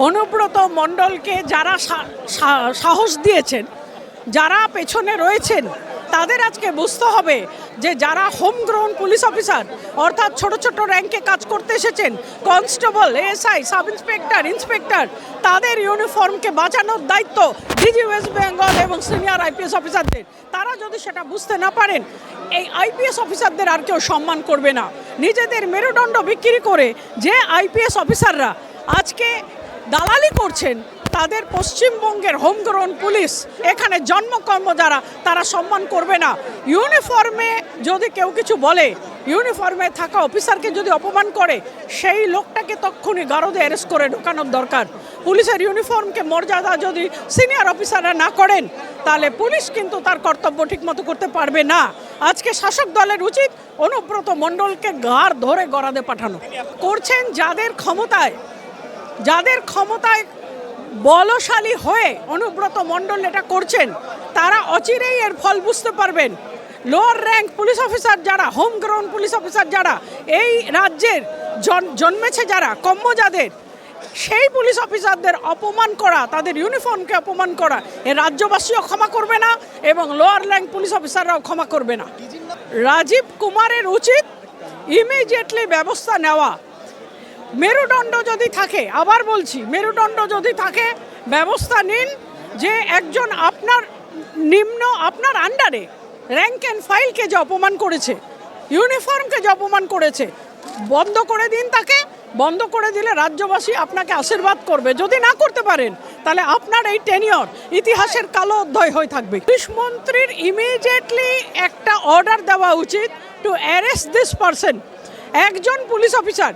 অনুব্রত মণ্ডলকে যারা সাহস দিয়েছেন, যারা পেছনে রয়েছেন, তাদের আজকে বুঝতে হবে যে যারা হোম গ্রাউন্ড পুলিশ অফিসার অর্থাৎ ছোট ছোট র্যাঙ্কে কাজ করতে এসেছেন, constable, ASI, sub inspector, inspector, তাদের ইউনিফর্মকে বাঁচানোর দায়িত্ব ডিজি ওয়েস্ট বেঙ্গল এবং সিনিয়র আইপিএস অফিসারদের। তারা যদি সেটা বুঝতে না পারেন, এই আইপিএস অফিসারদের আর কেউ সম্মান করবে না। নিজেদের মেরুদণ্ড বিক্রি করে যে আইপিএস অফিসাররা আজকে দালালি করছেন, তাদের পশ্চিমবঙ্গের হোম গ্রাউন্ড পুলিশ এখানে জন্মকর্ম যারা, তারা সম্মান করবে না। ইউনিফর্মে যদি কেউ কিছু বলে, ইউনিফর্মে থাকা অফিসারকে যদি অপমান করে, সেই লোকটাকে তক্ষুনি গারদে অ্যারেস্ট করে ঢোকানোর দরকার। পুলিশের ইউনিফর্মকে মর্যাদা যদি সিনিয়র অফিসাররা না করেন, তাহলে পুলিশ কিন্তু তার কর্তব্য ঠিকমতো করতে পারবে না। আজকে শাসক দলের উচিত অনুব্রত মণ্ডলকে ঘাড় ধরে গড়াদে পাঠানো। করছেন যাদের ক্ষমতায় বলশালী হয়ে অনুব্রত মণ্ডল এটা করছেন, তারা অচিরেই এর ফল বুঝতে পারবেন। লোয়ার র্যাঙ্ক পুলিশ অফিসার যারা, হোম গ্রাউন্ড পুলিশ অফিসার যারা, এই রাজ্যের জন্মেছে যারা, কম্য যাদের, সেই পুলিশ অফিসারদের অপমান করা, তাদের ইউনিফর্মকে অপমান করা, এ রাজ্যবাসীও ক্ষমা করবে না এবং লোয়ার র্যাঙ্ক পুলিশ অফিসাররাও ক্ষমা করবে না। রাজীব কুমারের উচিত ইমিডিয়েটলি ব্যবস্থা নেওয়া। মেরুদণ্ড যদি থাকে, আবার বলছি, মেরুদণ্ড যদি থাকে, ব্যবস্থা নিন। যে একজন আপনার আন্ডারে র্যাঙ্ক অ্যান্ড ফাইলকে যে অপমান করেছে, ইউনিফর্মকে যে অপমান করেছে, বন্ধ করে দিন তাকে। বন্ধ করে দিলে রাজ্যবাসী আপনাকে আশীর্বাদ করবে। যদি না করতে পারেন, তাহলে আপনার এই টেনিয়র ইতিহাসের কালো অধ্যায় হয়ে থাকবে। পুলিশ মন্ত্রীর ইমিডিয়েটলি একটা অর্ডার দেওয়া উচিত টু অ্যারেস্ট দিস পারসন। একজন পুলিশ অফিসার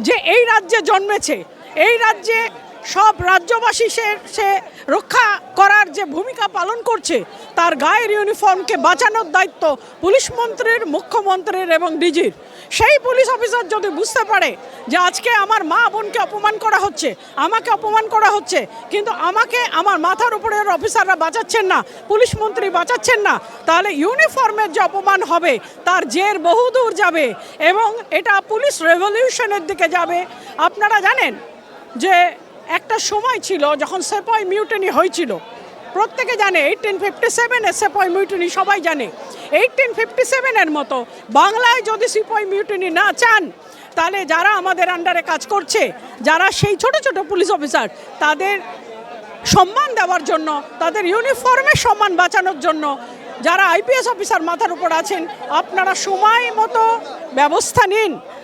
যে এই রাজ্যে জন্মেছে, এই রাজ্যে সব রাজ্যবাসী সে রক্ষা করার যে ভূমিকা পালন করছে, তার গায়ের ইউনিফর্মকে বাঁচানোর দায়িত্ব পুলিশ মন্ত্রীর, মুখ্যমন্ত্রীর এবং ডিজির। সেই পুলিশ অফিসার যদি বুঝতে পারে যে আজকে আমার মা বোনকে অপমান করা হচ্ছে, আমাকে অপমান করা হচ্ছে, কিন্তু আমাকে আমার মাথার উপরের অফিসাররা বাঁচাচ্ছেন না, পুলিশ মন্ত্রী বাঁচাচ্ছেন না, তাহলে ইউনিফর্মের যে অপমান হবে তার জের বহুদূর যাবে এবং এটা পুলিশ রেভলিউশনের দিকে যাবে। আপনারা জানেন যে একটা সময় ছিল যখন সেপয় মিউটিনি হয়েছিল, প্রত্যেকে জানে 1857-এর সেপয় মিউটিনি সবাই জানে। 1857-এর মতো বাংলায় যদি সিপাই মিউটিনি না চান, তাহলে যারা আমাদের আন্ডারে কাজ করছে, যারা সেই ছোট ছোট পুলিশ অফিসার, তাদের সম্মান দেওয়ার জন্য, তাদের ইউনিফর্মের সম্মান বাঁচানোর জন্য যারা আইপিএস অফিসার মাথার উপর আছেন, আপনারা সময় মতো ব্যবস্থা নিন।